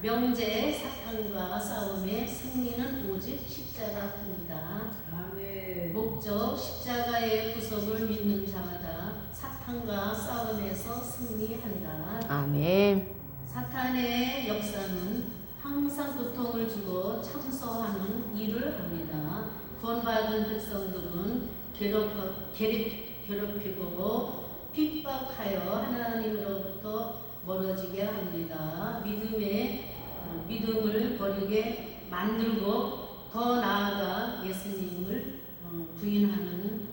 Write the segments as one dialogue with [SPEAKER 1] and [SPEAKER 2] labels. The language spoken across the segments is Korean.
[SPEAKER 1] 명제 사탄과 싸움의 승리는 오직 십자가뿐이다.
[SPEAKER 2] 아멘.
[SPEAKER 1] 목적 십자가의 구속을 믿는 자마다 사탄과 싸움에서 승리한다.
[SPEAKER 3] 아멘.
[SPEAKER 1] 사탄의 역사는 항상 고통을 주고 참소하는 일을 합니다. 구원받은 백성들은 괴롭히고 핍박하여 하나님으로부터 멀어지게 합니다. 믿음을 버리게 만들고 더 나아가 예수님을 부인하는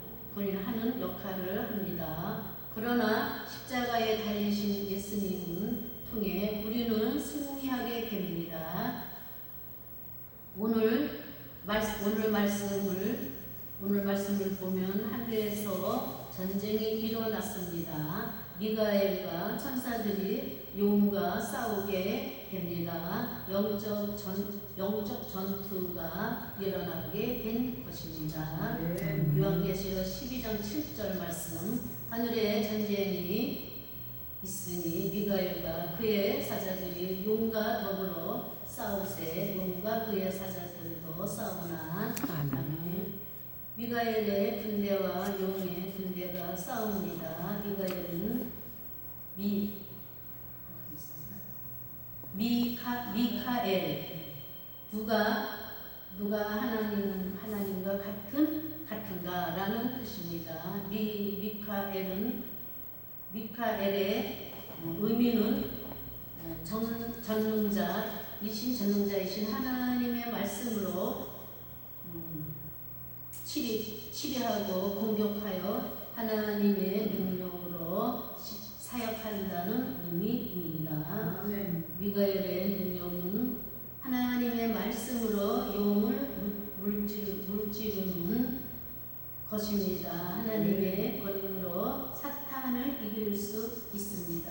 [SPEAKER 1] 역할을 합니다. 그러나 십자가에 달리신 예수님은 통해 우리는 승리하게 됩니다. 오늘 말씀을 보면 하늘에서 전쟁이 일어났습니다. 미가엘과 천사들이 용과 싸우게 됩니다. 영적 전투가 일어나게 된 것입니다. 요한계시록 12장 7절 말씀. 하늘에 전쟁이 있으니 미가엘과 그의 사자들이 용과 더불어 싸우세. 용과 그의 사자들도 싸우나. 아멘. 미가엘의 군대와 용의 군대가 싸웁니다. 미가엘은 미카엘 누가 하나님과 같은가라는 뜻입니다. 미카엘의 의미는 전능자이신 하나님의 말씀으로 치리하고 공격하여 하나님의 능력으로 사역한다는 의미입니다. 미가엘의 능력은 하나님의 말씀으로 용을 물찌르는 것입니다. 하나님의 권능으로 사탄을 이길 수 있습니다.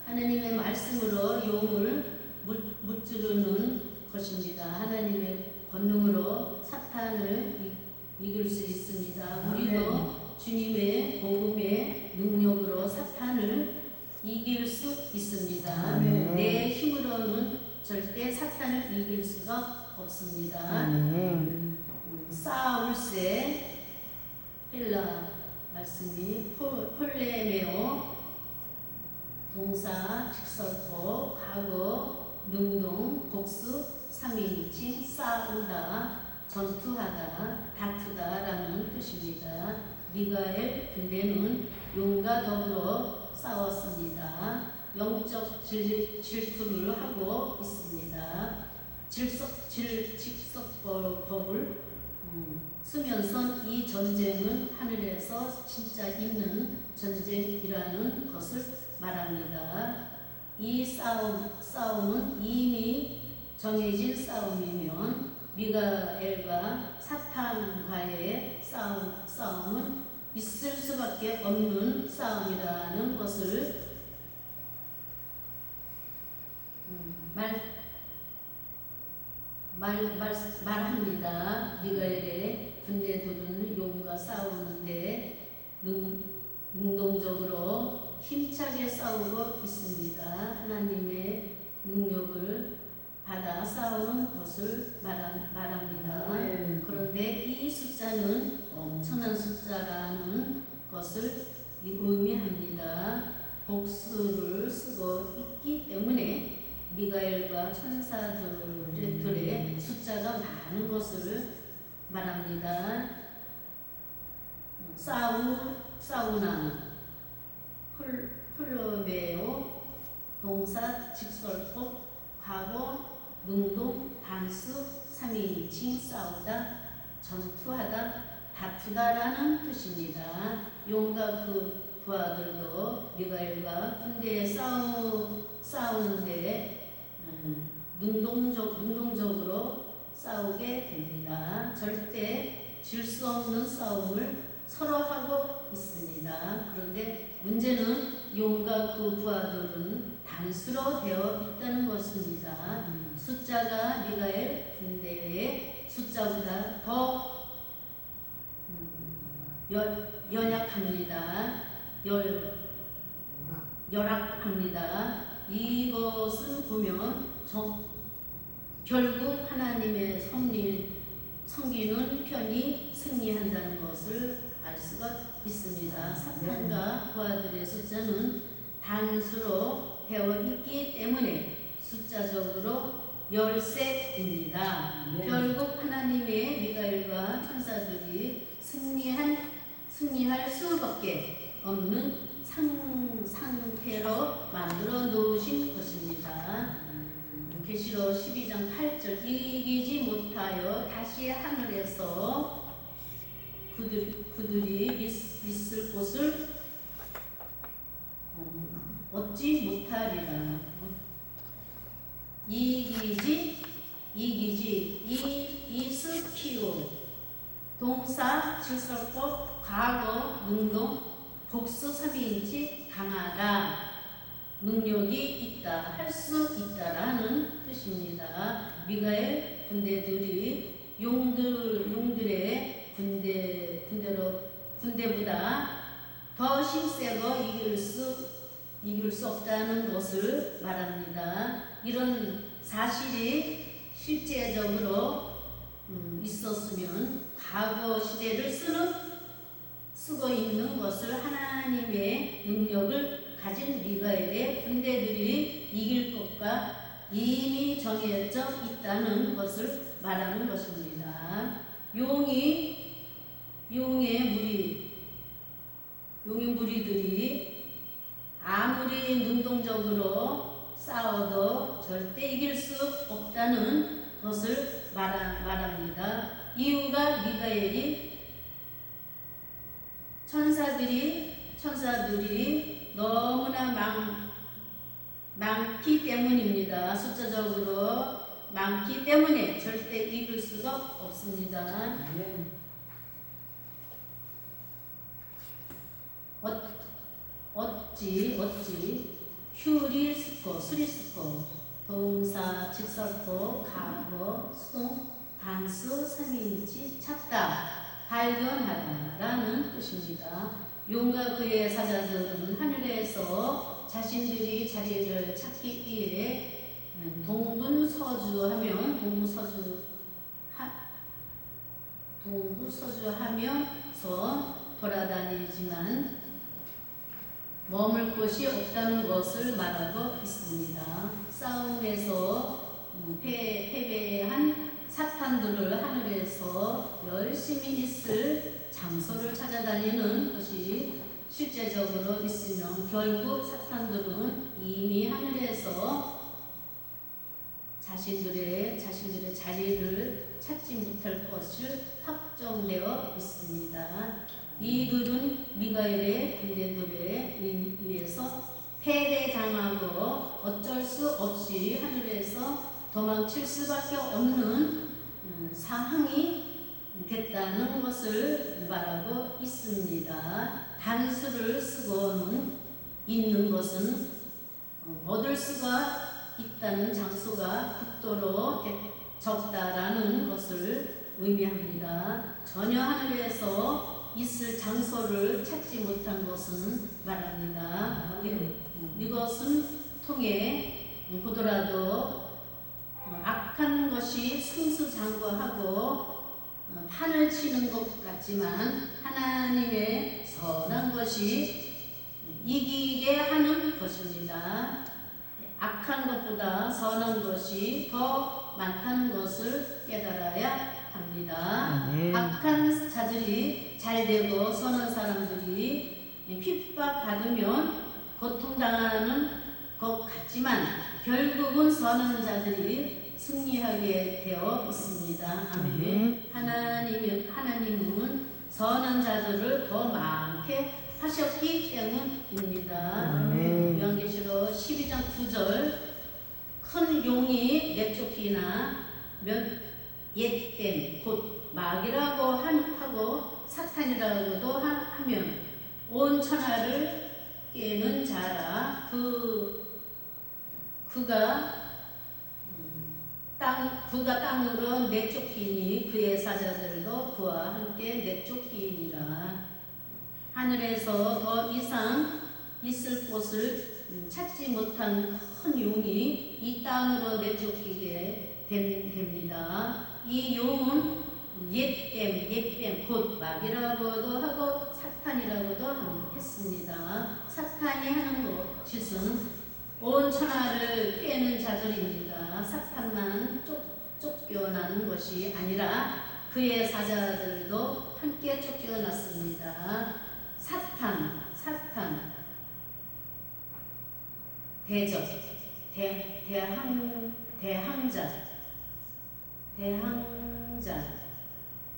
[SPEAKER 1] 하나님의 말씀으로 용을 무찌르는 것입니다. 하나님의 권능으로 사탄을 이길 수 있습니다. 우리도 주님의 복음의 능력으로 사탄을 이길 수 있습니다. 내 힘으로는 절대 사탄을 이길 수가 없습니다. 싸울세 헬라 말씀이 폴레메오 동사 직설법 과거 능동 복수 삼위일체 싸우다 전투하다 다투다라는 뜻입니다. 미가엘 군대는 용과 더불어 싸웠습니다. 영적 질투를 하고 있습니다. 직석법을 쓰면서 이 전쟁은 하늘에서 진짜 있는 전쟁이라는 것을 말합니다. 이 싸움은 이미 정해진 싸움이면 미가엘과 사탄과의 싸움은 있을 수밖에 없는 싸움이라는 것을 말합니다. 미가엘의 군대들은 용과 싸우는데 능동적으로 힘차게 싸우고 있습니다. 하나님의 능력을 받아 싸우는 것을 말합니다. 그런데 이 숫자는 엄청난 숫자라는 것을 의미합니다. 복수를 쓰고 있기 때문에 미가엘과 천사들의 숫자가 많은 것을 말합니다. 싸우나 홀로메오 동사 직설법 과거 능동 단수 삼위일체 싸우다 전투하다 다투다라는 뜻입니다. 용과 그 부하들도 미가엘과 군대에 싸우는데 능동적으로 싸우게 됩니다. 절대 질 수 없는 싸움을 서로 하고 있습니다. 그런데 문제는 용과 그 부하들은 단수로 되어 있다는 것입니다. 숫자가 미가엘 군대의 숫자보다 더 연약합니다. 열악합니다. 이것을 보면 결국 하나님의 섬기는 편이 승리한다는 것을 알 수가 있습니다. 사탄과 부하들의 숫자는 단수로 되어 있기 때문에 숫자적으로 13입니다. 결국 하나님의 미가엘과 천사들이 승리할 수밖에 없는 상태로 만들어 놓으신 것입니다. 계시록 12장 8절 이기지 못하여 다시 하늘에서 그들이 있을 곳을 얻지 못하리라. 이스키오 동사 질서법 과거 능동 복수 3인치 강하다 능력이 있다 할 수 있다라는 뜻입니다. 미가엘 군대들이 용들의 군대보다 더 힘세고 이길 수 없다는 것을 말합니다. 이런 사실이 실제적으로 있었으면 과거 시대를 쓰고 있는 것을 하나님의 능력을 가진 미가엘의 군대들이 이길 것과 이미 정해져 있다는 것을 말하는 것입니다. 용의 무리들이 아무리 능동적으로 싸워도 절대 이길 수 없다는 것을 말합니다. 이유가 미가엘이 천사들이 너무나 많기 때문입니다. 숫자적으로 많기 때문에 절대 이길 수가 없습니다. 어찌 휴리스코 수리스코 동사 직설코 과거 수동 단수 3인치 찾다 발견하다 라는 뜻입니다. 용과 그의 사자들은 하늘에서 자신들이 자리를 찾기 위해 동부서주하면서 돌아다니지만 머물 곳이 없다는 것을 말하고 있습니다. 싸움에서 패배한 사탄들을 하늘에서 열심히 있을 장소를 찾아다니는 것이 실제적으로 있으면 결국 사탄들은 이미 하늘에서 자신들의 자리를 찾지 못할 것을 확정되어 있습니다. 이들은 미가엘의 군대들에 의해서 패배당하고 어쩔 수 없이 하늘에서 도망칠 수밖에 없는 상황이 됐다는 것을 말하고 있습니다. 단수를 쓰고는 있는 것은 얻을 수가 있다는 장소가 극도로 적다라는 것을 의미합니다. 전혀 하늘에서 있을 장소를 찾지 못한 것은 말합니다. 이것은 통해 보더라도 악한 것이 승수장구하고 판을 치는 것 같지만 하나님의 선한 것이 이기게 하는 것입니다. 악한 것보다 선한 것이 더 많다는 것을 깨달아야 합니다. 악한 자들이 잘되고 선한 사람들이 핍박받으면 고통당하는 것 같지만 결국은 선한 자들이 승리하게 되어 있습니다. 아멘. 하나님은 선한 자들을 더 많게 하셨기 때문입니다. 요한계시록 12장 9절 큰 용이 내쫓기나 옛댐 곧 마귀라고 하고 사탄이라고도 하면 온 천하를 깨는 자라 그가 땅으로 내쫓기니 그의 사자들도 그와 함께 내쫓기니라. 하늘에서 더 이상 있을 곳을 찾지 못한 큰 용이 이 땅으로 내쫓기게 됩니다. 이 용은 옛뱀, 곧 마귀라고도 하고 사탄이라고도 했습니다. 사탄이 하는 짓은 온 천하를 꿰는 자들입니다. 사탄만 쫓겨나는 것이 아니라 그의 사자들도 함께 쫓겨났습니다. 사탄, 대적, 대항자,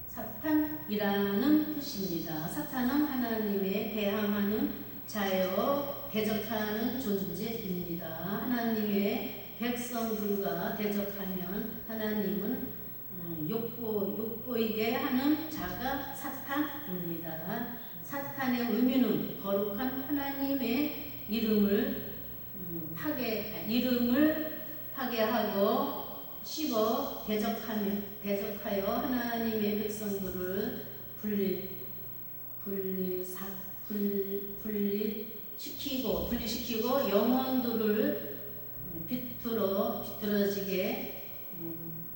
[SPEAKER 1] 사탄이라는 뜻입니다. 사탄은 하나님의 대항하는 자여 대적하는 존재입니다. 하나님의 백성들과 대적하면 하나님은 욕보이게 하는 자가 사탄입니다. 사탄의 의미는 거룩한 하나님의 이름을 파괴하고 씹어 대적하여 하나님의 백성들을 분리시키고 영혼들을 비틀어지게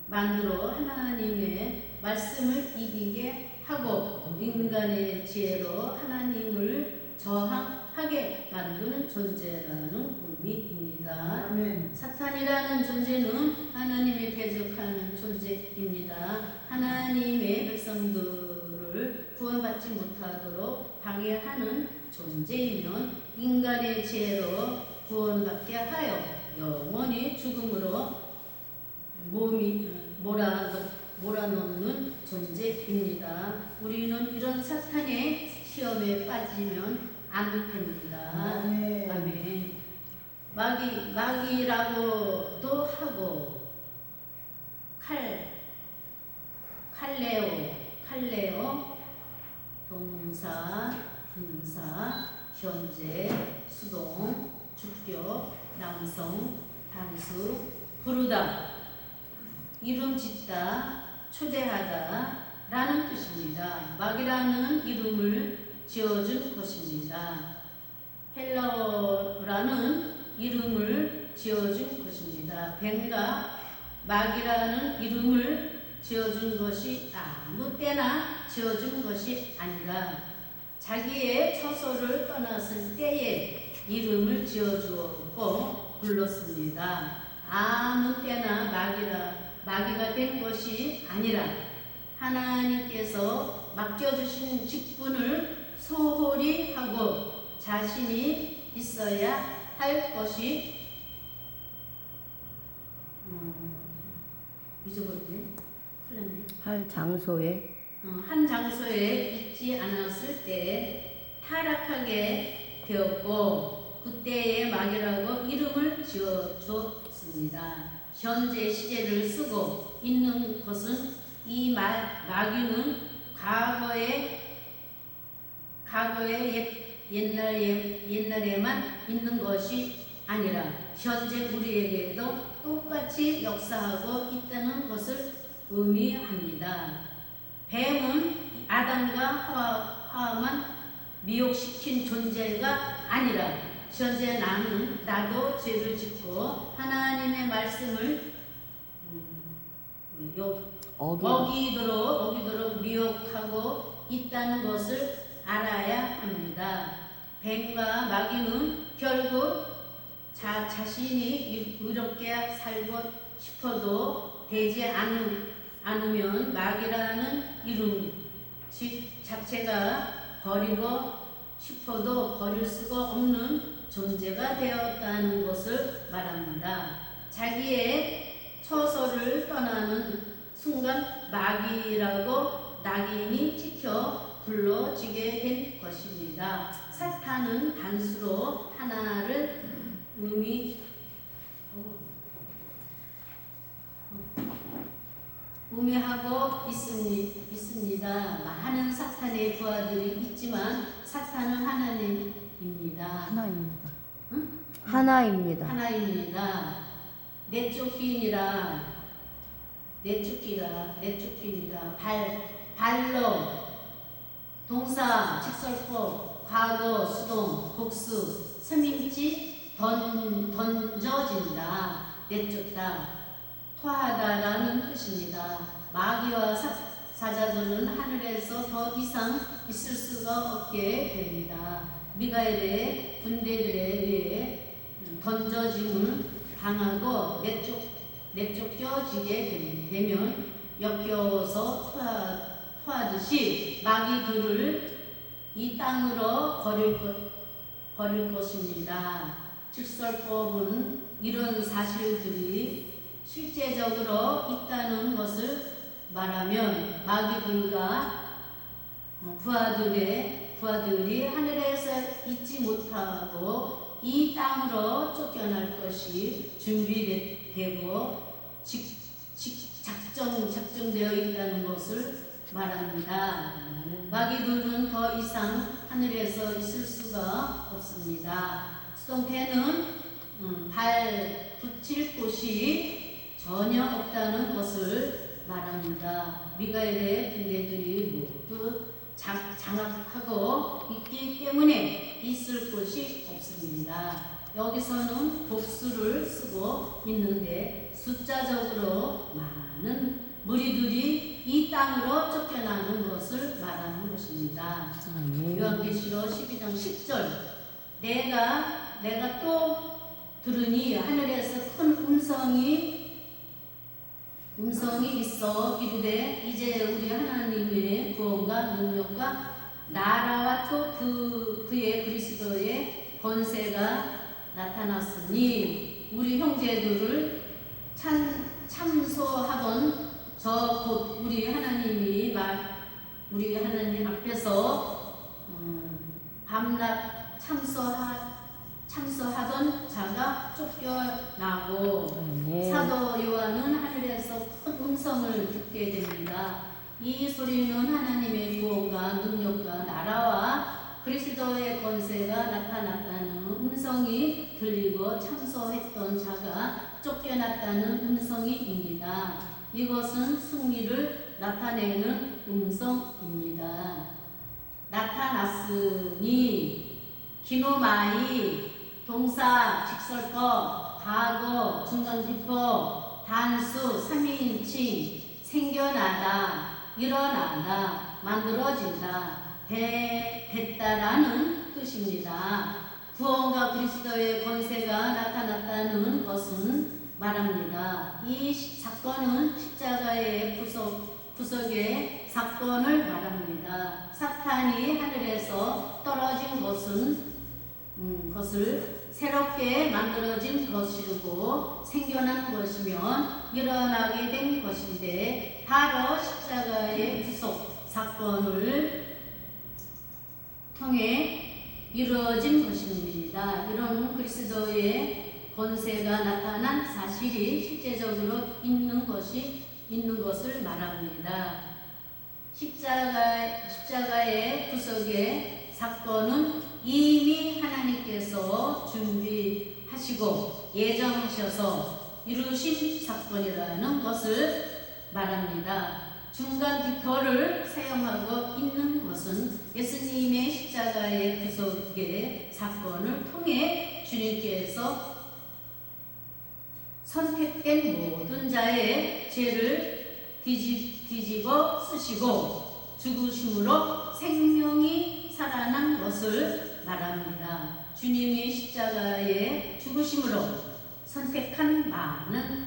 [SPEAKER 1] 만들어 하나님의 말씀을 이기게 하고 인간의 지혜로 하나님을 저항하게 만드는 존재라는 의미입니다. 사탄이라는 존재는 하나님의 대적하는 존재입니다. 하나님의 백성들을 구원받지 못하도록 방해하는 존재이면 인간의 지혜로 구원받게 하여 영원히 죽음으로 몰아넣는 존재입니다. 우리는 이런 사탄의 시험에 빠지면 안 됩니다. 아멘. 마귀라고도 하고 칼레오 동사 분사 현재 수동 주격 남성 단수 부르다 이름 짓다 초대하다 라는 뜻입니다. 마귀라는 이름을 지어준 것입니다. 헬라어라는 이름을 지어준 것입니다. 뱀과 마귀라는 이름을 지어준 것이 아무 때나 지어준 것이 아니라 자기의 처소를 떠났을 때에 이름을 지어주었고 불렀습니다. 아무 때나 마귀가 된 것이 아니라 하나님께서 맡겨주신 직분을 소홀히 하고 자신이 있어야 할 것이 잊어버렸네. 틀렸네.
[SPEAKER 2] 할 장소에
[SPEAKER 1] 한 장소에 있지 않았을 때 타락하게 되었고 그때의 마귀라고 이름을 지어줬습니다. 현재 시제를 쓰고 있는 것은 이 마귀는 과거의 옛날에만 있는 것이 아니라 현재 우리에게도 똑같이 역사하고 있다는 것을 의미합니다. 뱀은 아담과 하와만 미혹시킨 존재가 아니라 현재 나도 죄를 짓고 하나님의 말씀을 어기도록 미혹하고 있다는 것을 알아야 합니다. 뱀과 마귀는 결국 자신이 의롭게 살고 싶어도 되지 않으면 마귀라는 이름 자체가 버리고 싶어도 버릴 수가 없는 존재가 되었다는 것을 말합니다. 자기의 처소를 떠나는 순간 마귀라고 낙인이 찍혀 불러지게 된 것입니다. 사탄은 단수로 하나를 의미하고 있습니다. 많은 사탄의 부하들이 있지만 사탄은 하나님입니다.
[SPEAKER 2] 응?
[SPEAKER 1] 하나입니다. 내쫓기니라 발로 동사, 직설법, 과거, 수동, 복수, 삼인치, 던져진다, 내쫓다, 토하다라는 뜻입니다. 마귀와 사자들은 하늘에서 더 이상 있을 수가 없게 됩니다. 미가엘의 군대들에 의해 던져짐을 당하고 내쫓겨지게 되면 역겨워서 토하듯이 마귀들을 이 땅으로 버릴 것입니다. 직설법은 이런 사실들이 실제적으로 있다는 것을 말하면 마귀들과 부하들이 하늘에서 있지 못하고 이 땅으로 쫓겨날 것이 준비되고 작정되어 있다는 것을 말합니다. 마귀들은 더 이상 하늘에서 있을 수가 없습니다. 수동태는 발 붙일 곳이 전혀 없다는 것을 말합니다. 미가엘의 군대들이 모두 장악하고 있기 때문에 있을 곳이 없습니다. 여기서는 복수를 쓰고 있는데 숫자적으로 많은 무리들이 이 땅으로 쫓겨나는 것을 말하는 것입니다. 요한계시록 12장 10절 내가 또 들으니 하늘에서 큰 음성이 있어 이르되 이제 우리 하나님의 구원과 능력과 나라와 또 그의 그리스도의 권세가 나타났으니 우리 형제들을 참소하던 저 곧 우리 하나님 앞에서 밤낮 참소하던 자가 쫓겨나고 사도 요한은 하늘에서 큰 음성을 듣게 됩니다. 이 소리는 하나님의 구원과 능력과 나라와 그리스도의 권세가 나타났다는 음성이 들리고 참소했던 자가 쫓겨났다는 음성입니다. 이것은 승리를 나타내는 음성입니다. 나타났으니 기노마이 동사 직설법 과거 중간지법 단수 3인칭 생겨나다 일어나다 만들어진다 됐다라는 뜻입니다. 구원과 그리스도의 권세가 나타났다는 것은 말합니다. 이 사건은 십자가의 구속의 사건을 말합니다. 사탄이 하늘에서 떨어진 것을 새롭게 만들어진 것이고 생겨난 것이면 일어나게 된 것인데 바로 십자가의 구속 사건을 통해 이루어진 것입니다. 이런 그리스도의 권세가 나타난 사실이 실제적으로 있는 것을 말합니다. 십자가의 구속의 사건은 이미 하나님께서 준비하시고 예정하셔서 이루신 사건이라는 것을 말합니다. 중간 뒷표를 사용하고 있는 것은 예수님의 십자가의 구속의 사건을 통해 주님께서 선택된 모든 자의 죄를 뒤집어 쓰시고 죽으심으로 생명이 살아난 것을 말합니다. 주님의 십자가의 죽으심으로 선택한 많은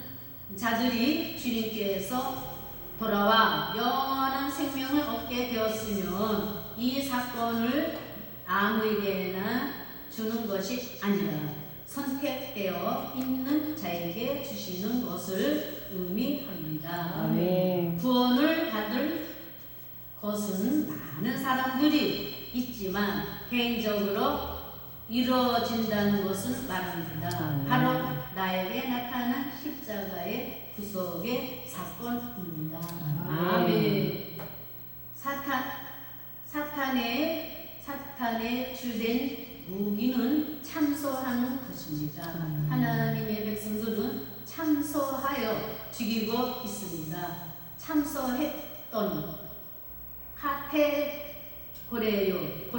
[SPEAKER 1] 자들이 주님께서 돌아와 영원한 생명을 얻게 되었으면 이 사건을 아무에게나 주는 것이 아니라 선택되어 있는 자에게 주시는 것을 의미합니다.
[SPEAKER 2] 아멘.
[SPEAKER 1] 구원을 받을 것은 많은 사람들이 있지만 개인적으로 이루어진다는 것을 말합니다. 바로 나에게 나타난 십자가의 구속의 사건입니다. 아멘. 사탄의 주된 무기는 참소하는 것입니다. 하나님의 백성들은 참소하여 죽이고 있습니다. 참소했던 카테고레오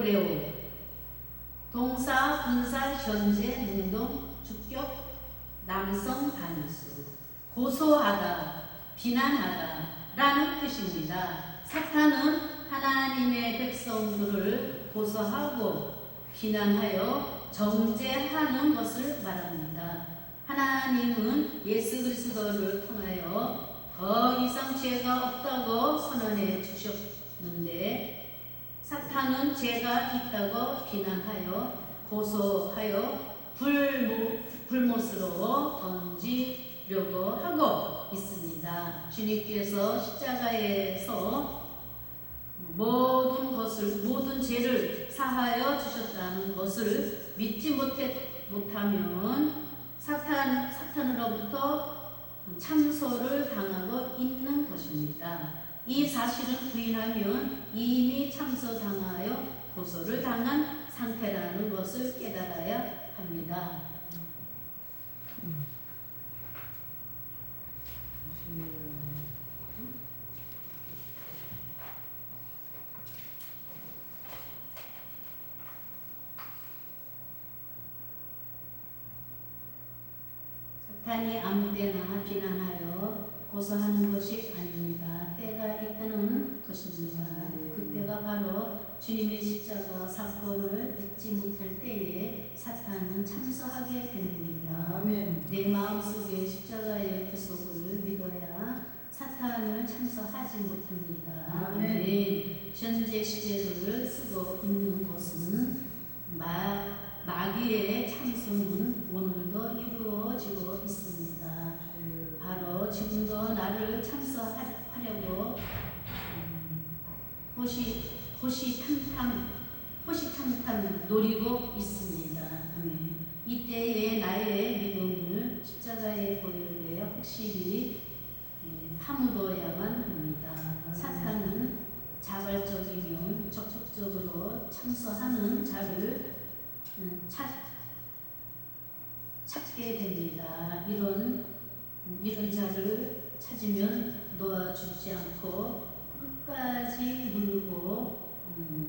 [SPEAKER 1] 동사, 분사, 현재, 능동, 주격, 남성 단수. 고소하다, 비난하다 라는 뜻입니다. 사탄은 하나님의 백성들을 고소하고 비난하여 정죄하는 것을 말합니다. 하나님은 예수 그리스도를 통하여 더 이상 죄가 없다고 선언해 주셨는데 사탄은 죄가 있다고 비난하여 고소하여 불못으로 던지려고 하고 있습니다. 주님께서 십자가에서 모든 죄를 사하여 주셨다는 것을 믿지 못하면 사탄으로부터 참소를 당하고 있는 것입니다. 이 사실을 부인하면 이미 참소당하여 고소를 당한 상태라는 것을 깨달아야 합니다. 사탄이 아무 때나 비난하여 고소하는 것이 아닙니다. 때가 있다는 것입니다. 그때가 바로 주님의 십자가 사건을 잊지 못할 때에 사탄은 참소하게 됩니다.
[SPEAKER 3] 아멘.
[SPEAKER 1] 내 마음속에 십자가의 구속을 믿어야 사탄을 참소하지 못합니다.
[SPEAKER 3] 아멘.
[SPEAKER 1] 현재 시제를 쓰고 있는 것은 마귀의 참소는 오늘도 이루어지고 있습니다. 바로 지금도 나를 참소하려고 호시탐탐 노리고 있습니다. 이때에 나의 믿음을 십자가의 보혈에 확실히 파묻어야만 합니다. 사탄은 자발적이면 적극적으로 참소하는 자를 찾게 됩니다. 이런 자를 찾으면 놓아주지 않고 끝까지 물고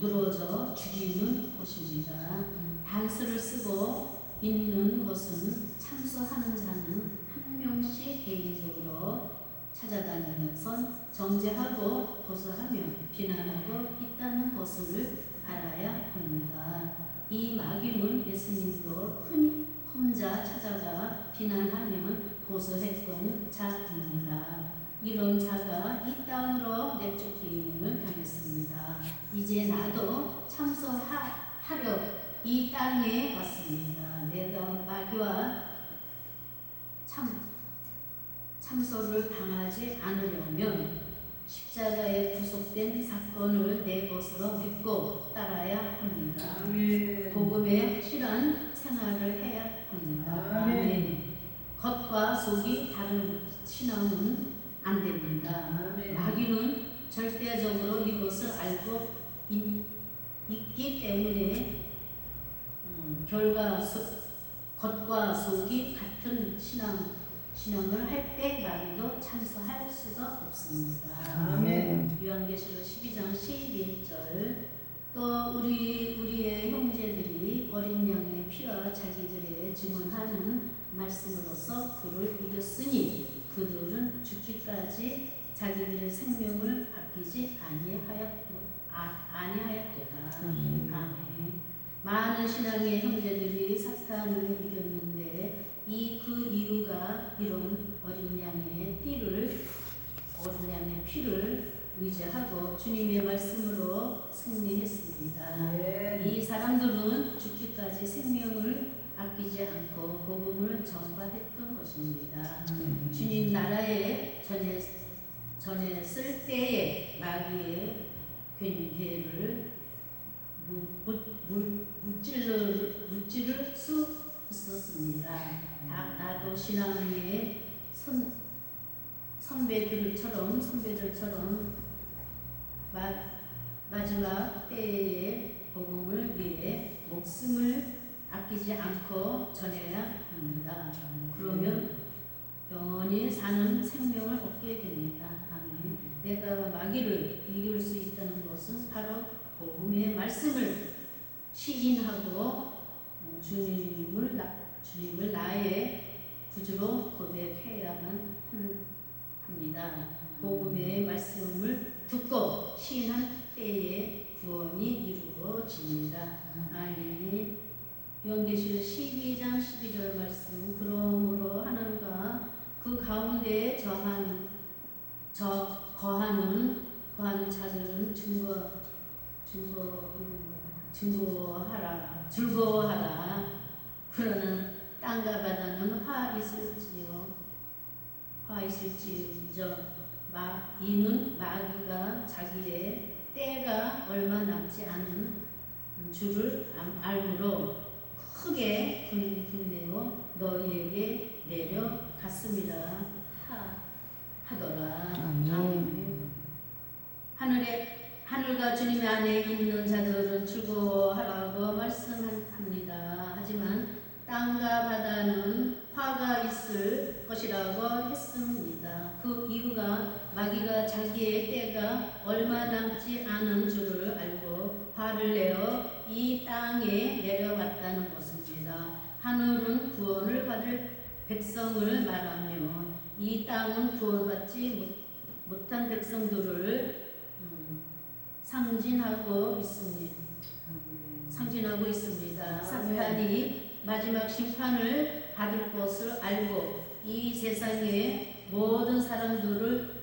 [SPEAKER 1] 늘어져 죽이는 것입니다. 단서를 쓰고 있는 것은 참소하는 자는 한 명씩 개인적으로 찾아다니면서 정죄하고 고소하며 비난하고 있다는 것을 알아야 합니다. 이 마귀는 예수님도 흔히 혼자 찾아가 비난하면 고소했던 자입니다. 이런 자가 이 땅으로 내쫓김을 당했습니다. 이제 나도 참소하려 이 땅에 왔습니다. 내가 마귀와 참소를 당하지 않으려면 십자가에 구속된 사건을 내 것으로 믿고 따라야 합니다.
[SPEAKER 3] 아멘.
[SPEAKER 1] 복음의 확실한 생활을 해야 합니다.
[SPEAKER 3] 아멘.
[SPEAKER 1] 겉과 속이 다른 신앙은 안 됩니다.
[SPEAKER 3] 아멘.
[SPEAKER 1] 마귀는 절대적으로 이것을 알고 있기 때문에 겉과 속이 같은 신앙을 할 때 마귀도 참소할 수가 없습니다.
[SPEAKER 3] 아멘.
[SPEAKER 1] 요한계시록 12장 11절 또 우리의 형제들이 어린 양의 피와 자기들의 증언하는 말씀으로서 그를 이겼으니 그들은 죽기까지 자기들의 생명을 아끼지 아니하였도다. 아멘. 많은 신앙의 형제들이 사탄을 이겼는데 그 이유가 이런 어린 양의 피를 의지하고 주님의 말씀으로 승리했습니다. 이 사람들은 죽기까지 생명을 아끼지 않고 복음을 전파했던 것입니다. 주님 나라에 전했을 때에 마귀의 괴를 무찌를 수 있었습니다. 나도 신앙의 선배들처럼 마지막 때의 복음을 위해 목숨을 아끼지 않고 전해야 합니다. 그러면 영원히 사는 생명을 얻게 됩니다. 아멘. 내가 마귀를 이길 수 있다는 것은 바로 복음의 말씀을 시인하고 주님을 나의 구주로 고백해야만 합니다. 복음의 말씀을 듣고 시인한 때에 구원이 이루어집니다. 아멘. 요한계시록 12장 12절 말씀. 그러므로 하나님과 그 가운데 거하는 자들은 즐거워하라. 그러나 땅과 바다는 화 있을지언정 이는 마귀가 자기의 때가 얼마 남지 않은 줄을 알므로 크게 분내어 너희에게 내려갔습니다 하더라.
[SPEAKER 2] 아멘.
[SPEAKER 1] 하늘과 주님 안에 있는 자들은 즐거워하라고 말씀합니다. 하지만 땅과 바다는 화가 있을 것이라고 했습니다. 그 이유가 마귀가 자기의 때가 얼마 남지 않은 줄을 알고 화를 내어 이 땅에 내려왔다는 것입니다. 하늘은 구원을 받을 백성을 말하며 이 땅은 구원받지 못한 백성들을 상징하고 있습니다. 사탄이 마지막 심판을 받을 것을 알고 이 세상의 모든 사람들을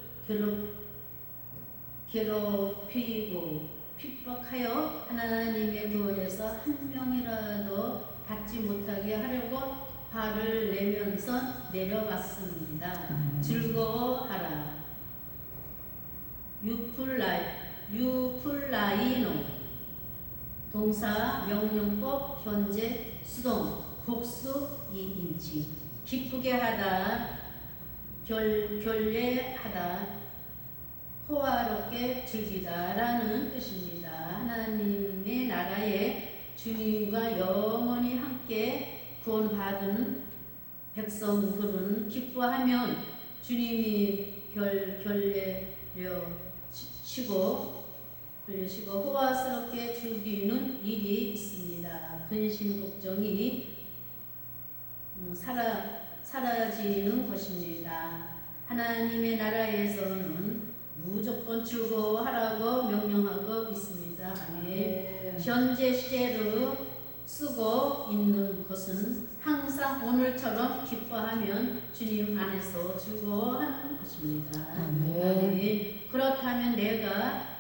[SPEAKER 1] 괴롭히고 핍박하여 하나님의 구원에서 한 명이라도 받지 못하게 하려고 화를 내면서 내려왔습니다. 즐거워하라. 유플라이노 동사 명령법 현재 수동 복수 2인치 기쁘게 하다 결례하다 호화롭게 즐기다 라는 뜻입니다. 하나님의 나라에 주님과 영원히 함께 구원받은 백성들은 기뻐하면 주님이 결례시고 호화스럽게 즐기는 일이 있습니다. 근심 걱정이 사라지는 것입니다. 하나님의 나라에서는 무조건 즐거워하라고 명령하고 있습니다. 아멘. 현재 시제로 쓰고 있는 것은 항상 오늘처럼 기뻐하면 주님 안에서 즐거워하는 것입니다.
[SPEAKER 2] 아멘.
[SPEAKER 1] 그렇다면 내가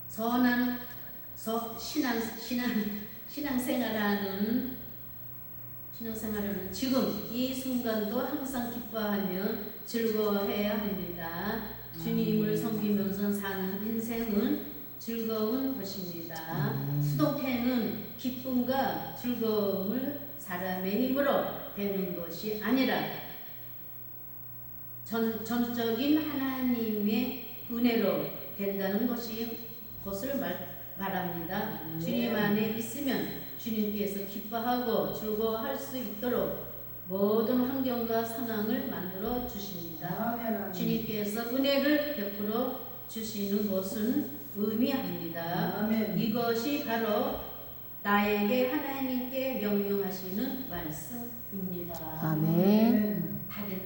[SPEAKER 1] 선한 신앙생활하는 지금 이 순간도 항상 기뻐하며 즐거워해야 합니다. 주님을 섬기면서 사는 인생은 즐거운 것입니다. 수동태는 기쁨과 즐거움을 사람의 힘으로 되는 것이 아니라 전적인 하나님의 은혜로 된다는 것을 말합니다. 주님 안에 있으면 주님께서 기뻐하고 즐거워할 수 있도록 모든 환경과 상황을 만들어 주십니다. 주님께서 은혜를 베풀어 주시는 것은 의미합니다. 이것이 바로 나에게 하나님께 명령하시는 말씀입니다.
[SPEAKER 2] 아멘.
[SPEAKER 1] 다 됐나?